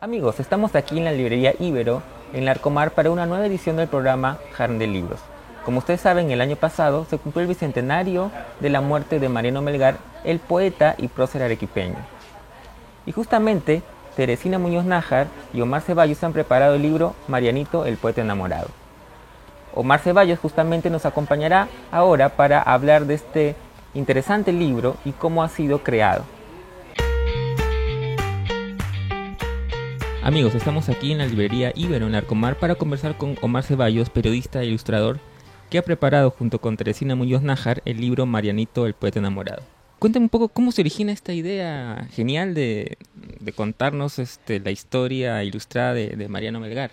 Amigos, estamos aquí en la librería Ibero, en Larcomar, para una nueva edición del programa Jardín de Libros. Como ustedes saben, el año pasado se cumplió el bicentenario de la muerte de Mariano Melgar, el poeta y prócer arequipeño. Y justamente, Teresina Muñoz Nájar y Omar Ceballos han preparado el libro Marianito, el poeta enamorado. Omar Ceballos justamente nos acompañará ahora para hablar de este interesante libro y cómo ha sido creado. Amigos, estamos aquí en la librería Ibero en Arcomar para conversar con Omar Ceballos, periodista e ilustrador, que ha preparado junto con Teresina Muñoz Nájar el libro Marianito, el poeta enamorado. Cuéntame un poco cómo se origina esta idea genial de contarnos la historia ilustrada de Mariano Melgar.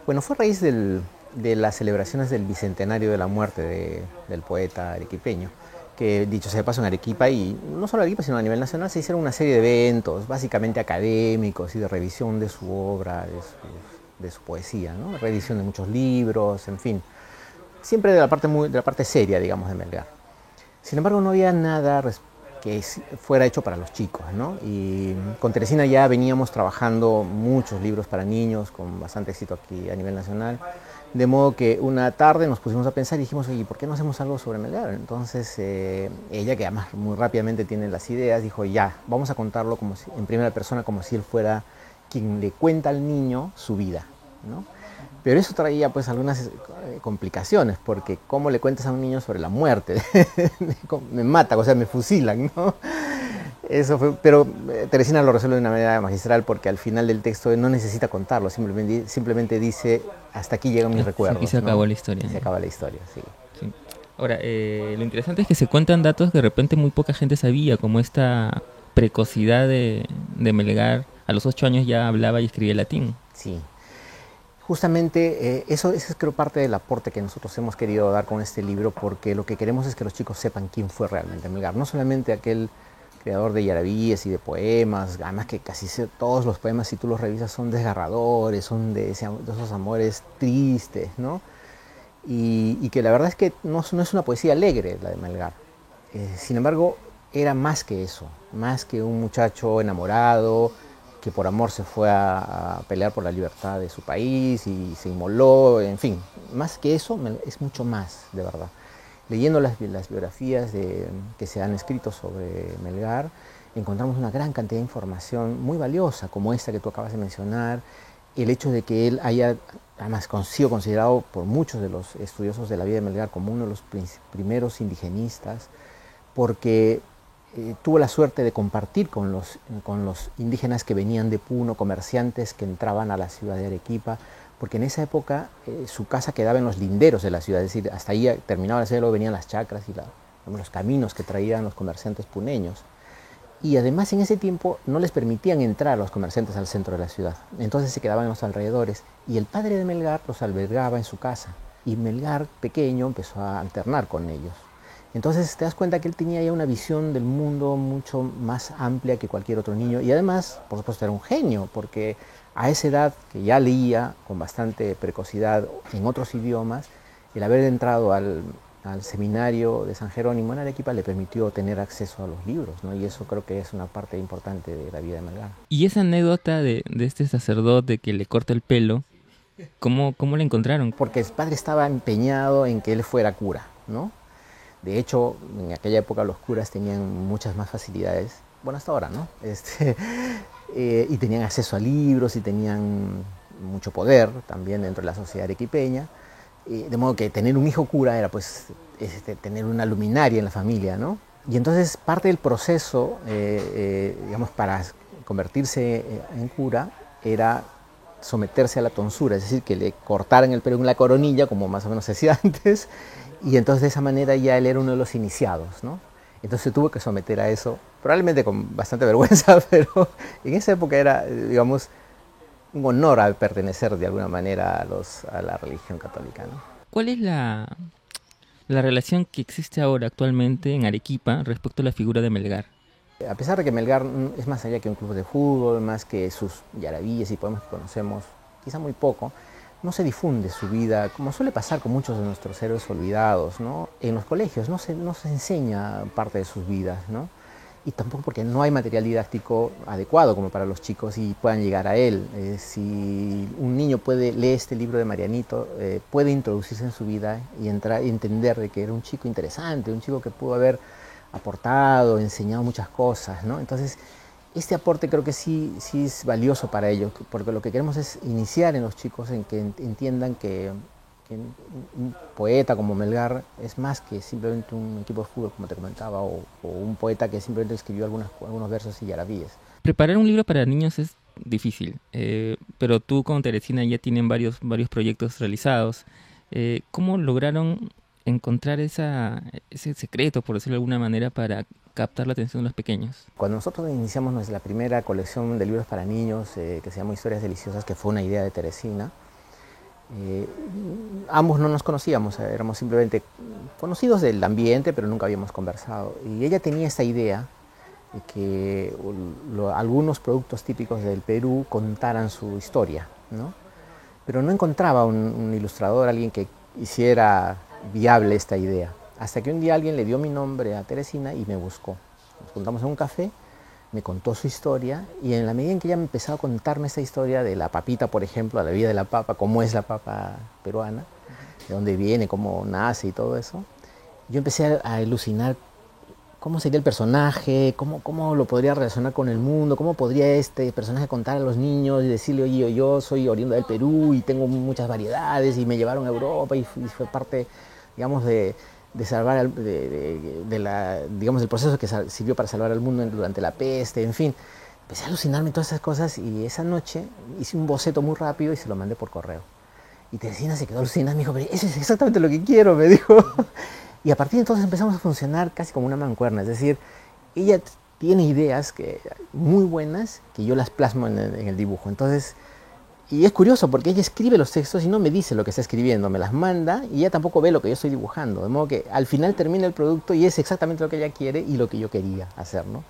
Bueno, fue a raíz de las celebraciones del bicentenario de la muerte del poeta arequipeño, que dicho sea de paso en Arequipa, y no solo Arequipa, sino a nivel nacional, se hicieron una serie de eventos, básicamente académicos y de revisión de su obra, de su poesía, ¿no? Reedición de muchos libros, en fin, siempre de la parte seria, digamos, de Melgar. Sin embargo, no había nada que fuera hecho para los chicos, ¿no? Y con Teresina ya veníamos trabajando muchos libros para niños, con bastante éxito aquí a nivel nacional, de modo que una tarde nos pusimos a pensar y dijimos, oye, ¿por qué no hacemos algo sobre Melgar? Entonces ella, que además muy rápidamente tiene las ideas, dijo, ya, vamos a contarlo como en primera persona, como si él fuera quien le cuenta al niño su vida, ¿no? Pero eso traía pues algunas complicaciones, porque ¿cómo le cuentas a un niño sobre la muerte? Me mata, o sea, me fusilan, ¿no? Eso fue, pero Teresina lo resuelve de una manera magistral, porque al final del texto no necesita contarlo, simplemente dice, hasta aquí llegan mis recuerdos. Aquí se acabó, ¿no? La historia. Y se acaba la historia, sí. Sí. Ahora, lo interesante es que se cuentan datos que de repente muy poca gente sabía, como esta precocidad de Melgar. A los 8 años ya hablaba y escribía latín. Sí. Justamente eso es, creo, parte del aporte que nosotros hemos querido dar con este libro, porque lo que queremos es que los chicos sepan quién fue realmente Melgar, no solamente aquel creador de yarabíes y de poemas, además que casi todos los poemas, si tú los revisas, son desgarradores, son de esos amores tristes, ¿no? Y que la verdad es que no es una poesía alegre la de Melgar. Sin embargo, era más que eso, más que un muchacho enamorado que por amor se fue a pelear por la libertad de su país y se inmoló, en fin, más que eso, es mucho más, de verdad. Leyendo las biografías que se han escrito sobre Melgar, encontramos una gran cantidad de información muy valiosa, como esta que tú acabas de mencionar, el hecho de que él haya, además, sido considerado por muchos de los estudiosos de la vida de Melgar como uno de los primeros indigenistas, porque tuvo la suerte de compartir con los indígenas que venían de Puno, comerciantes que entraban a la ciudad de Arequipa, porque en esa época su casa quedaba en los linderos de la ciudad, es decir, hasta ahí terminaba la ciudad, luego venían las chacras y los caminos que traían los comerciantes puneños. Y además en ese tiempo no les permitían entrar a los comerciantes al centro de la ciudad, entonces se quedaban en los alrededores, y el padre de Melgar los albergaba en su casa, y Melgar, pequeño, empezó a alternar con ellos. Entonces te das cuenta que él tenía ya una visión del mundo mucho más amplia que cualquier otro niño, y además, por supuesto, era un genio, porque a esa edad, que ya leía con bastante precocidad en otros idiomas, el haber entrado al seminario de San Jerónimo en Arequipa le permitió tener acceso a los libros, ¿no? Y eso creo que es una parte importante de la vida de Melgar. Y esa anécdota de este sacerdote que le corta el pelo, ¿cómo la encontraron? Porque el padre estaba empeñado en que él fuera cura, ¿no? De hecho, en aquella época los curas tenían muchas más facilidades, bueno, hasta ahora, ¿no? Y tenían acceso a libros y tenían mucho poder también dentro de la sociedad arequipeña, de modo que tener un hijo cura era pues tener una luminaria en la familia, ¿no? Y entonces parte del proceso, digamos, para convertirse en cura era someterse a la tonsura, es decir, que le cortaran el pelo en la coronilla, como más o menos se hacía antes, y entonces de esa manera ya él era uno de los iniciados, ¿no? Entonces se tuvo que someter a eso, probablemente con bastante vergüenza, pero en esa época era, digamos, un honor al pertenecer de alguna manera a la religión católica, ¿no? ¿Cuál es la relación que existe ahora actualmente en Arequipa respecto a la figura de Melgar? A pesar de que Melgar es más allá que un club de fútbol, más que sus yarabíes y poemas que conocemos, quizá muy poco, no se difunde su vida, como suele pasar con muchos de nuestros héroes olvidados, ¿no? En los colegios no se enseña parte de sus vidas, ¿no? y tampoco porque no hay material didáctico adecuado como para los chicos y puedan llegar a él. Si un niño lee este libro de Marianito, puede introducirse en su vida y entrar y entender de que era un chico interesante, un chico que pudo haber aportado, enseñado muchas cosas, ¿no? Entonces, este aporte creo que sí es valioso para ellos, porque lo que queremos es iniciar en los chicos en que entiendan que un poeta como Melgar es más que simplemente un equipo de fútbol, como te comentaba, o un poeta que simplemente escribió algunos versos y yarabíes. Preparar un libro para niños es difícil, pero tú con Teresina ya tienen varios proyectos realizados. ¿Cómo lograron encontrar ese secreto, por decirlo de alguna manera, para captar la atención de los pequeños? Cuando nosotros iniciamos nuestra primera colección de libros para niños, que se llama Historias Deliciosas, que fue una idea de Teresina, ambos no nos conocíamos, éramos simplemente conocidos del ambiente, pero nunca habíamos conversado. Y ella tenía esta idea de que algunos productos típicos del Perú contaran su historia, ¿no? Pero no encontraba un ilustrador, alguien que hiciera viable esta idea. Hasta que un día alguien le dio mi nombre a Teresina y me buscó. Nos juntamos en un café, me contó su historia y en la medida en que ella me empezó a contarme esta historia de la papita, por ejemplo, la vida de la papa, cómo es la papa peruana, de dónde viene, cómo nace y todo eso, yo empecé a alucinar cómo sería el personaje, cómo lo podría relacionar con el mundo, cómo podría este personaje contar a los niños y decirle, oye, yo soy oriundo del Perú y tengo muchas variedades y me llevaron a Europa y fue parte, digamos, de salvar, digamos, el proceso que sirvió para salvar al mundo durante la peste, en fin. Empecé a alucinarme todas esas cosas y esa noche hice un boceto muy rápido y se lo mandé por correo. Y Teresina se quedó alucinada, me dijo, pero eso es exactamente lo que quiero, me dijo. Y a partir de entonces empezamos a funcionar casi como una mancuerna, es decir, ella tiene ideas muy buenas que yo las plasmo en el dibujo. Entonces, y es curioso porque ella escribe los textos y no me dice lo que está escribiendo, me las manda y ella tampoco ve lo que yo estoy dibujando. De modo que al final termina el producto y es exactamente lo que ella quiere y lo que yo quería hacer, ¿no?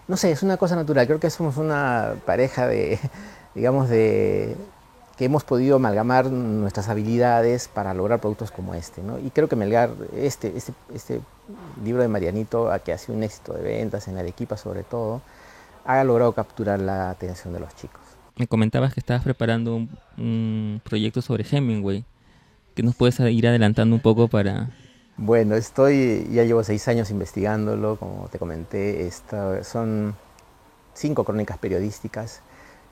No sé, es una cosa natural. Creo que somos una pareja digamos, que hemos podido amalgamar nuestras habilidades para lograr productos como este, ¿no? Y creo que Melgar, este libro de Marianito, que ha sido un éxito de ventas en Arequipa sobre todo, ha logrado capturar la atención de los chicos. Me comentabas que estabas preparando un proyecto sobre Hemingway, que nos puedes ir adelantando un poco para... Bueno, ya llevo 6 años investigándolo, como te comenté. Son 5 crónicas periodísticas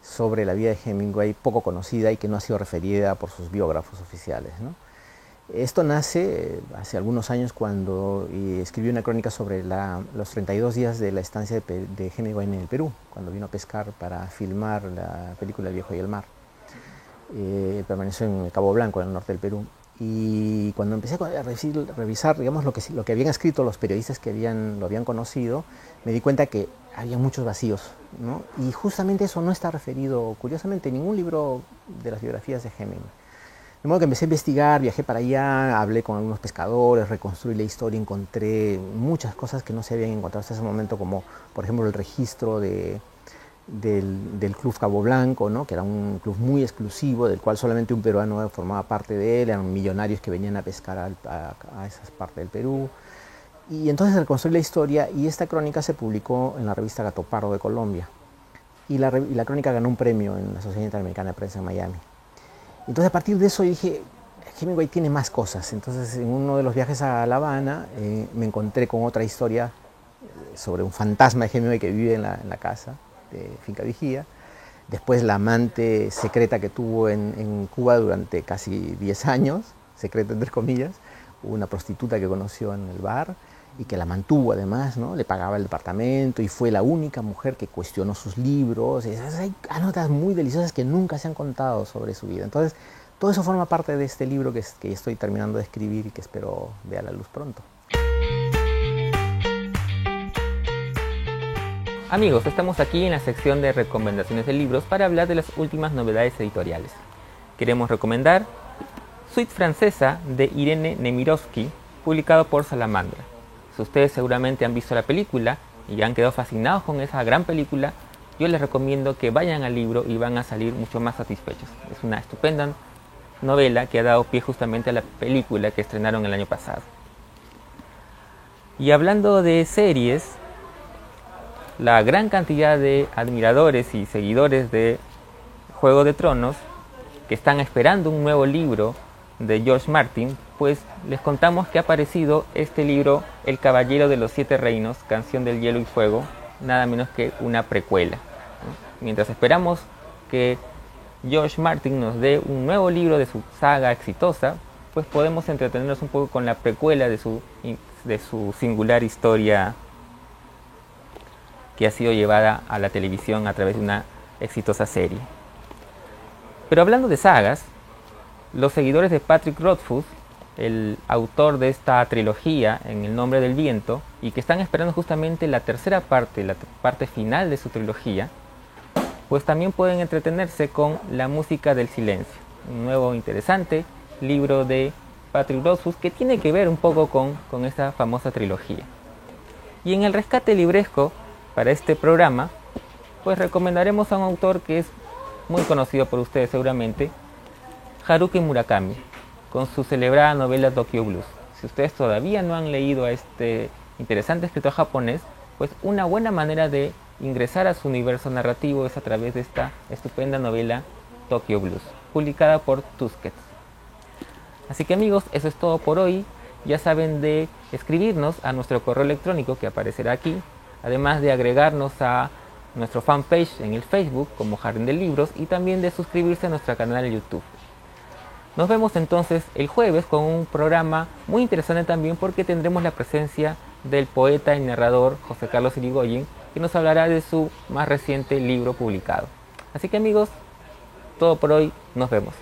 sobre la vida de Hemingway, poco conocida y que no ha sido referida por sus biógrafos oficiales, ¿no? Esto nace hace algunos años cuando escribí una crónica sobre los 32 días de la estancia de Hemingway en el Perú, cuando vino a pescar para filmar la película El viejo y el mar. Permaneció en el Cabo Blanco, en el norte del Perú. Y cuando empecé a revisar, digamos, lo que habían escrito los periodistas que lo habían conocido, me di cuenta que había muchos vacíos, ¿no? Y justamente eso no está referido, curiosamente, en ningún libro de las biografías de Hemingway. De modo que empecé a investigar, viajé para allá, hablé con algunos pescadores, reconstruí la historia, encontré muchas cosas que no se habían encontrado hasta ese momento, como por ejemplo el registro del Club Cabo Blanco, ¿no? Que era un club muy exclusivo, del cual solamente un peruano formaba parte de él, eran millonarios que venían a pescar a esas partes del Perú. Y entonces reconstruí la historia y esta crónica se publicó en la revista Gato Pardo de Colombia. Y la crónica ganó un premio en la Sociedad Interamericana de Prensa en Miami. Entonces a partir de eso dije, Hemingway tiene más cosas. Entonces en uno de los viajes a La Habana me encontré con otra historia sobre un fantasma de Hemingway que vive en la casa de Finca Vigía. Después la amante secreta que tuvo en Cuba durante casi 10 años, secreta entre comillas, una prostituta que conoció en el bar y que la mantuvo además, ¿no? Le pagaba el departamento y fue la única mujer que cuestionó sus libros. Hay anécdotas muy deliciosas que nunca se han contado sobre su vida. Entonces, todo eso forma parte de este libro que estoy terminando de escribir y que espero vea la luz pronto. Amigos, estamos aquí en la sección de recomendaciones de libros para hablar de las últimas novedades editoriales. Queremos recomendar Suite Francesa de Irene Nemirovsky, publicado por Salamandra. Si ustedes seguramente han visto la película y han quedado fascinados con esa gran película, yo les recomiendo que vayan al libro y van a salir mucho más satisfechos. Es una estupenda novela que ha dado pie justamente a la película que estrenaron el año pasado. Y hablando de series, la gran cantidad de admiradores y seguidores de Juego de Tronos que están esperando un nuevo libro de George Martin, pues les contamos que ha aparecido este libro, El Caballero de los Siete Reinos, Canción del Hielo y Fuego, nada menos que una precuela. Mientras esperamos que George Martin nos dé un nuevo libro de su saga exitosa, pues podemos entretenernos un poco con la precuela de su singular historia que ha sido llevada a la televisión a través de una exitosa serie. Pero hablando de sagas, los seguidores de Patrick Rothfuss, el autor de esta trilogía En el Nombre del Viento, y que están esperando justamente la tercera parte, la parte final de su trilogía, pues también pueden entretenerse con La Música del Silencio, un nuevo interesante libro de Patrick Rothfuss que tiene que ver un poco con esta famosa trilogía. Y en el rescate libresco para este programa, pues recomendaremos a un autor que es muy conocido por ustedes seguramente, Haruki Murakami, con su celebrada novela Tokyo Blues. Si ustedes todavía no han leído a este interesante escritor japonés, pues una buena manera de ingresar a su universo narrativo es a través de esta estupenda novela Tokyo Blues, publicada por Tusquets. Así que amigos, eso es todo por hoy. Ya saben de escribirnos a nuestro correo electrónico que aparecerá aquí, además de agregarnos a nuestro fanpage en el Facebook como Jardín de Libros y también de suscribirse a nuestro canal de YouTube. Nos vemos entonces el jueves con un programa muy interesante también porque tendremos la presencia del poeta y narrador José Carlos Irigoyen, que nos hablará de su más reciente libro publicado. Así que amigos, todo por hoy, nos vemos.